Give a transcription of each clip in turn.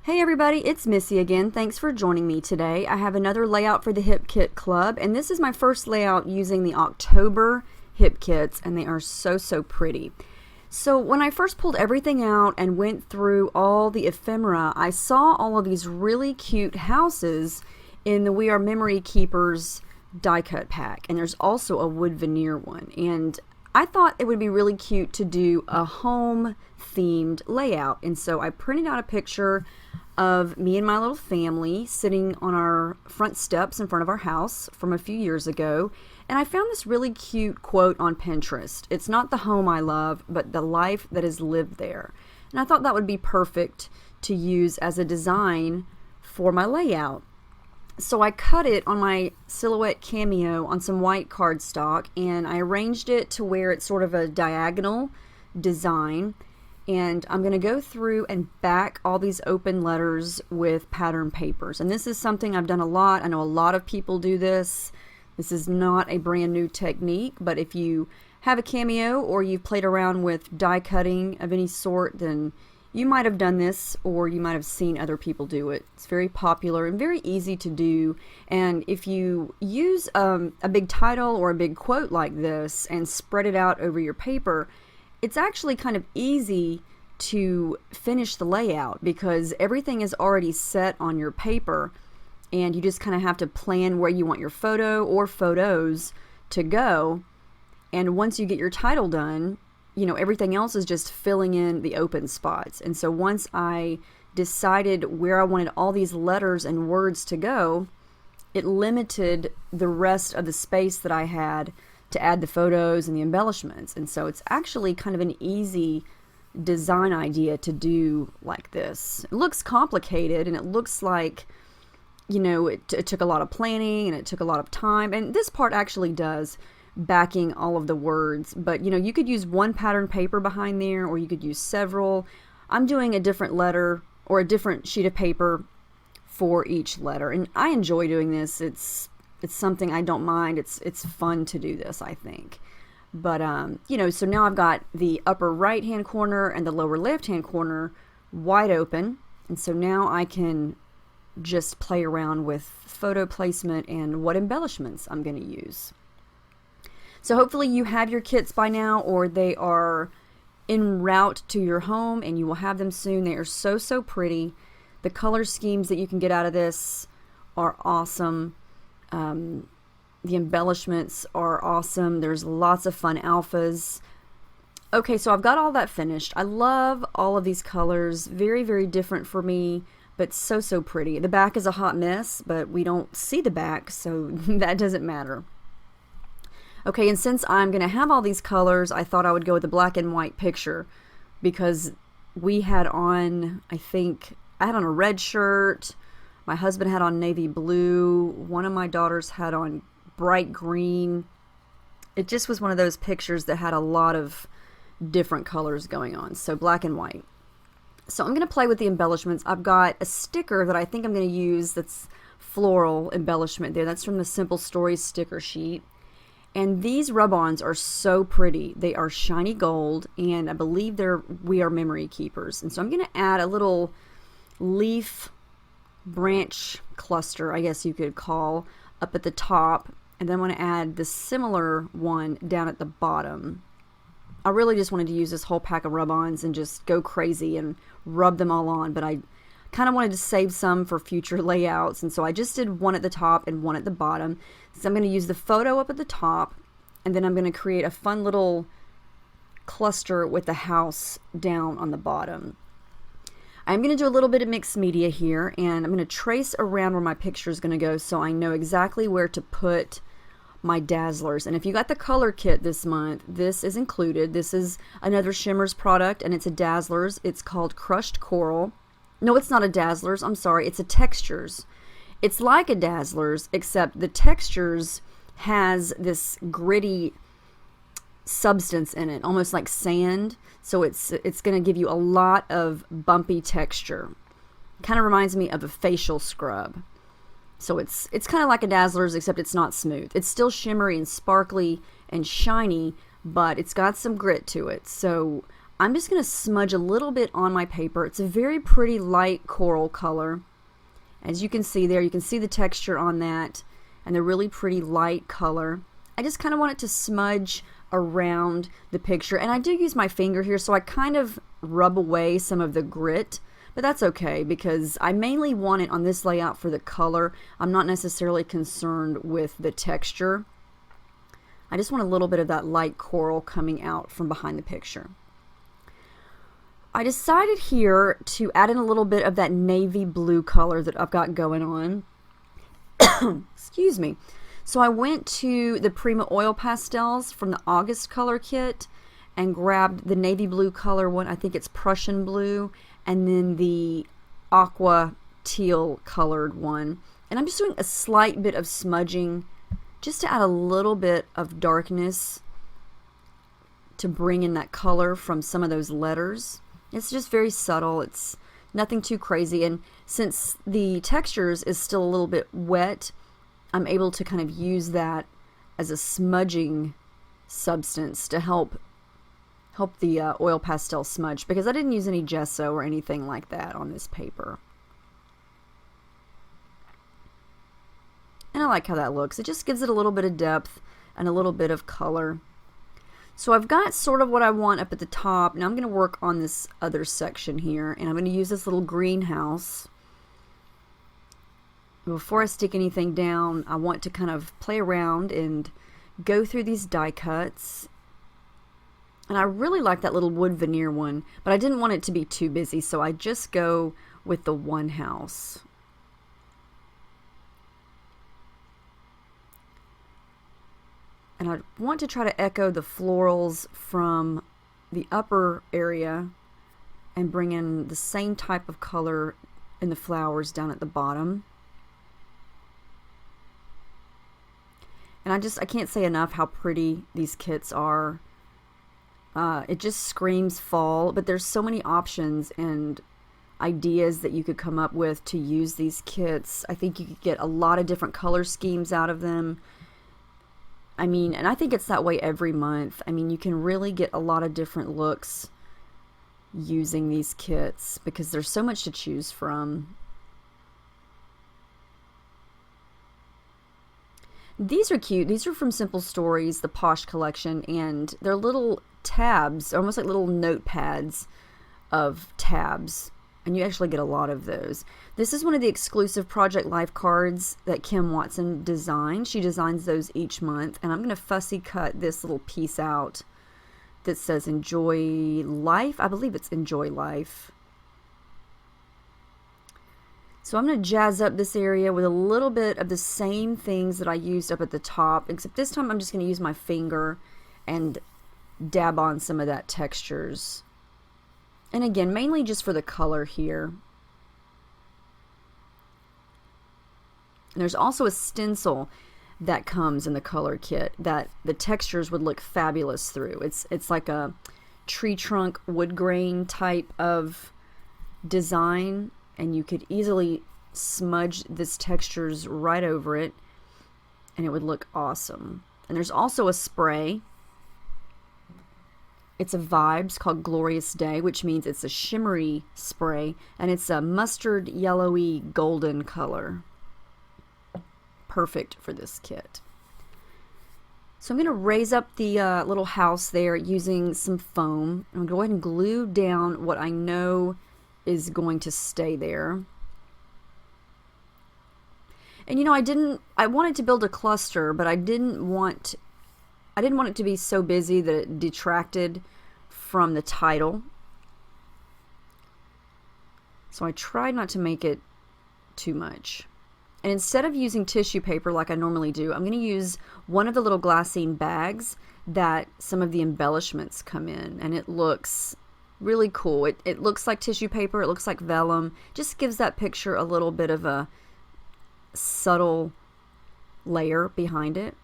Hey everybody, it's Missy again. Thanks for joining me today. I have another layout for the Hip Kit Club, and this is my first layout using the October Hip Kits, and they are so pretty. So when I first pulled everything out and went through all the ephemera, I saw all of these really cute houses in the We Are Memory Keepers die cut pack, and there's also a wood veneer one. And I thought it would be really cute to do a home themed layout, and so I printed out a picture of me and my little family sitting on our front steps in front of our house from a few years ago, and I found this really cute quote on Pinterest. It's not the home I love, but the life that is lived there. And I thought that would be perfect to use as a design for my layout. So I cut it on my Silhouette Cameo on some white cardstock, and I arranged it to where it's sort of a diagonal design. And I'm going to go through and back all these open letters with pattern papers. And this is something I've done a lot. I know a lot of people do this. This is not a brand new technique, but if you have a Cameo or you've played around with die cutting of any sort, then you might have done this, or you might have seen other people do it. It's very popular and very easy to do. And if you use a big title or a big quote like this and spread it out over your paper, it's actually kind of easy to finish the layout because everything is already set on your paper, and you just kind of have to plan where you want your photo or photos to go. And once you get your title done, you know, everything else is just filling in the open spots. And so once I decided where I wanted all these letters and words to go, it limited the rest of the space that I had to add the photos and the embellishments. And so it's actually kind of an easy design idea to do like this. It looks complicated, and it looks like, you know, it took a lot of planning and it took a lot of time. And this part actually does, backing all of the words. But, you know, you could use one pattern paper behind there, or you could use several. I'm doing a different letter or a different sheet of paper for each letter. And I enjoy doing this. It's something I don't mind. It's fun to do this, I think. But, you know, so now I've got the upper right-hand corner and the lower left-hand corner wide open. And so now I can just play around with photo placement and what embellishments I'm going to use. So hopefully you have your kits by now, or they are en route to your home, and you will have them soon. They are so pretty. The color schemes that you can get out of this are awesome. The embellishments are awesome. There's lots of fun alphas. Okay, so I've got all that finished. I love all of these colors. Very different for me, but so pretty. The back is a hot mess, but we don't see the back, so that doesn't matter. Okay, and since I'm going to have all these colors, I thought I would go with a black and white picture, because we had on, I had on a red shirt. My husband had on navy blue. One of my daughters had on bright green. It just was one of those pictures that had a lot of different colors going on. So black and white. So I'm going to play with the embellishments. I've got a sticker that I think I'm going to use that's floral embellishment there. That's from the Simple Stories sticker sheet. And these rub-ons are so pretty. They are shiny gold, and I believe they're We Are Memory Keepers. And so I'm going to add a little leaf branch cluster, I guess you could call, up at the top, and then I'm going to add the similar one down at the bottom. I really just wanted to use this whole pack of rub-ons and just go crazy and rub them all on, but I kind of wanted to save some for future layouts, and so I just did one at the top and one at the bottom. So I'm going to use the photo up at the top, and then I'm going to create a fun little cluster with the house down on the bottom. I'm going to do a little bit of mixed media here, and I'm going to trace around where my picture is going to go so I know exactly where to put my dazzlers. And if you got the color kit this month, this is included. This is another Shimmers product, and it's a Dazzlers. It's called Crushed Coral. No, it's not a Dazzlers. I'm sorry. It's a Textures. It's like a Dazzlers, except the Textures has this gritty substance in it, almost like sand. So it's going to give you a lot of bumpy texture. Kind of reminds me of a facial scrub. So it's kind of like a Dazzlers, except it's not smooth. It's still shimmery and sparkly and shiny, but it's got some grit to it. So I'm just going to smudge a little bit on my paper. It's a very pretty light coral color. As you can see there, you can see the texture on that and the really pretty light color. I just kind of want it to smudge around the picture, and I do use my finger here, so I kind of rub away some of the grit, but that's okay because I mainly want it on this layout for the color. I'm not necessarily concerned with the texture. I just want a little bit of that light coral coming out from behind the picture. I decided here to add in a little bit of that navy blue color that I've got going on. Excuse me. So I went to the Prima Oil Pastels from the August color kit and grabbed the navy blue color one. I think it's Prussian blue, and then the aqua teal colored one. And I'm just doing a slight bit of smudging just to add a little bit of darkness to bring in that color from some of those letters. It's just very subtle. It's nothing too crazy. And since the textures is still a little bit wet, I'm able to kind of use that as a smudging substance to help the oil pastel smudge, because I didn't use any gesso or anything like that on this paper. And I like how that looks. It just gives it a little bit of depth and a little bit of color. So I've got sort of what I want up at the top. Now I'm going to work on this other section here, and I'm going to use this little greenhouse. Before I stick anything down, I want to kind of play around and go through these die cuts. And I really like that little wood veneer one, but I didn't want it to be too busy, so I just go with the one house. And I want to try to echo the florals from the upper area and bring in the same type of color in the flowers down at the bottom. And I can't say enough how pretty these kits are. It just screams fall, but there's so many options and ideas that you could come up with to use these kits. I think you could get a lot of different color schemes out of them. I mean, and I think it's that way every month. I mean, you can really get a lot of different looks using these kits because there's so much to choose from. These are cute. These are from Simple Stories, the Posh collection, and they're little tabs, almost like little notepads of tabs, and you actually get a lot of those. This is one of the exclusive Project Life cards that Kim Watson designed. She designs those each month, and I'm going to fussy cut this little piece out that says Enjoy Life. I believe it's Enjoy Life. So I'm going to jazz up this area with a little bit of the same things that I used up at the top, except this time I'm just going to use my finger and dab on some of that textures. And again, mainly just for the color here. And there's also a stencil that comes in the color kit that the textures would look fabulous through. It's like a tree trunk wood grain type of design, and you could easily smudge this textures right over it and it would look awesome. And there's also a spray. It's a Vibes called Glorious Day, which means it's a shimmery spray, and it's a mustard yellowy golden color. Perfect for this kit. So I'm going to raise up the little house there using some foam. I'm going to go ahead and glue down what I know is going to stay there. And you know, I wanted to build a cluster, but I didn't want it to be so busy that it detracted from the title. So I tried not to make it too much. And instead of using tissue paper like I normally do, I'm going to use one of the little glassine bags that some of the embellishments come in, and it looks really cool. It looks like tissue paper, it looks like vellum, just gives that picture a little bit of a subtle layer behind it.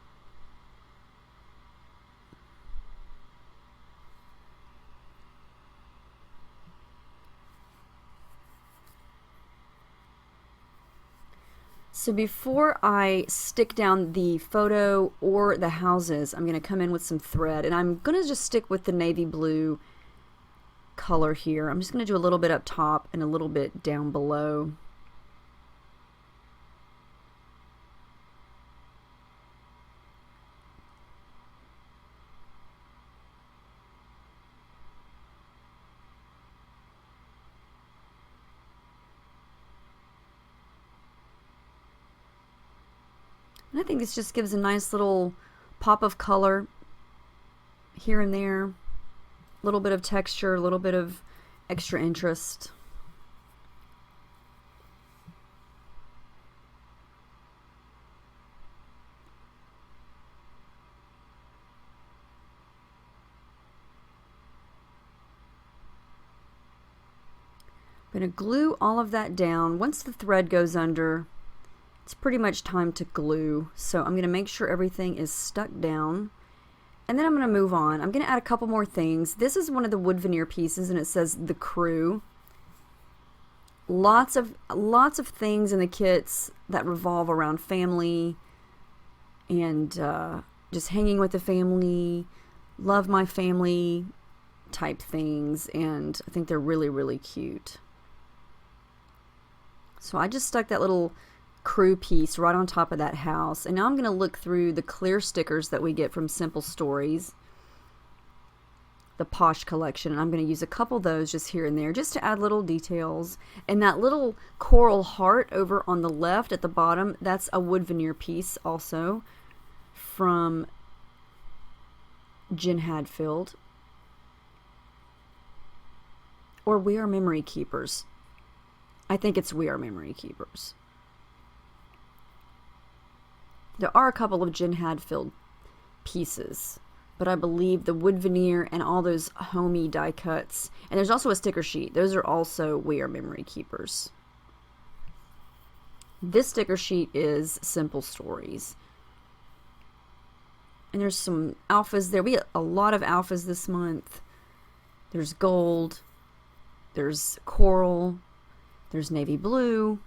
So before I stick down the photo or the houses, I'm going to come in with some thread, and I'm going to just stick with the navy blue color here. I'm just going to do a little bit up top and a little bit down below. And I think this just gives a nice little pop of color here and there. A little bit of texture, a little bit of extra interest. I'm going to glue all of that down. Once the thread goes under, it's pretty much time to glue. So I'm going to make sure everything is stuck down. And then I'm going to move on. I'm going to add a couple more things. This is one of the wood veneer pieces, and it says The Crew. Lots of things in the kits that revolve around family and just hanging with the family, love my family type things, and I think they're really, really cute. So I just stuck that little crew piece right on top of that house, and now I'm going to look through the clear stickers that we get from Simple Stories, the Posh collection, and I'm going to use a couple of those just here and there just to add little details. And that little coral heart over on the left at the bottom, that's a wood veneer piece also from Jen Hadfield, or We Are Memory Keepers. I think it's We Are Memory Keepers. There are a couple of Jen Hadfield pieces, but I believe the wood veneer and all those homey die cuts, and there's also a sticker sheet. Those are also We Are Memory Keepers. This sticker sheet is Simple Stories. And there's some alphas there. We get a lot of alphas this month. There's gold, there's coral, there's navy blue.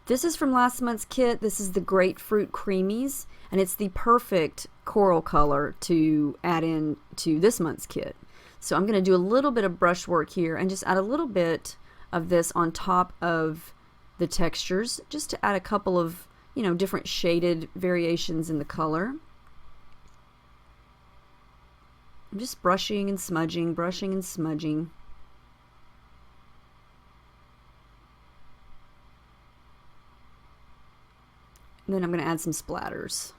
This is from last month's kit. This is the Grapefruit Creamies, and it's the perfect coral color to add in to this month's kit. So I'm going to do a little bit of brushwork here and just add a little bit of this on top of the textures, just to add a couple of, you know, different shaded variations in the color. I'm just brushing and smudging, brushing and smudging. And then I'm going to add some splatters.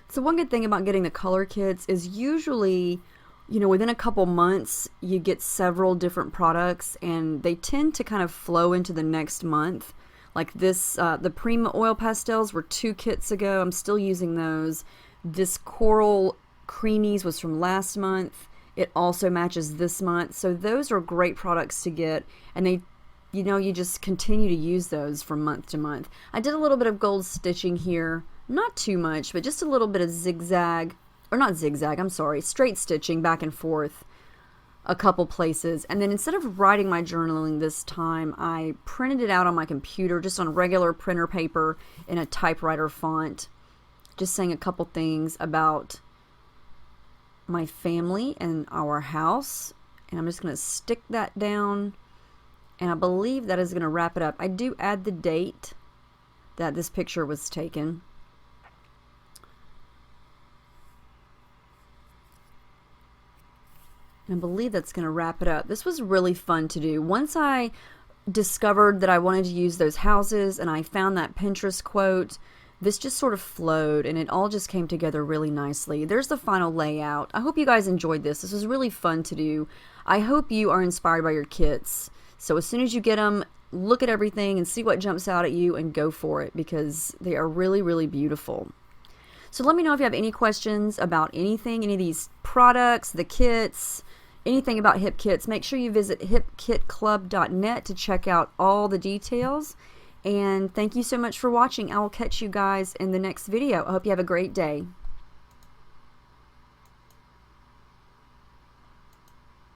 So one good thing about getting the color kits is usually, you know, within a couple months you get several different products, and they tend to kind of flow into the next month. Like this, the Prima oil pastels were 2 kits ago. I'm still using those. This Coral Creamies was from last month. It also matches this month. So those are great products to get, and they, you know, you just continue to use those from month to month. I did a little bit of gold stitching here. Not too much, but just a little bit of zigzag, or not zigzag, I'm sorry, straight stitching back and forth a couple places. And then instead of writing my journaling this time, I printed it out on my computer just on regular printer paper in a typewriter font, just saying a couple things about my family and our house. And I'm just going to stick that down, and I believe that is going to wrap it up. I do add the date that this picture was taken. And I believe that's going to wrap it up. This was really fun to do. Once I discovered that I wanted to use those houses and I found that Pinterest quote, this just sort of flowed and it all just came together really nicely. There's the final layout. I hope you guys enjoyed this. This was really fun to do. I hope you are inspired by your kits. So as soon as you get them, look at everything and see what jumps out at you and go for it, because they are really, really beautiful. So let me know if you have any questions about anything, any of these products, the kits, anything about Hip Kits. Make sure you visit hipkitclub.net to check out all the details. And thank you so much for watching. I will catch you guys in the next video. I hope you have a great day.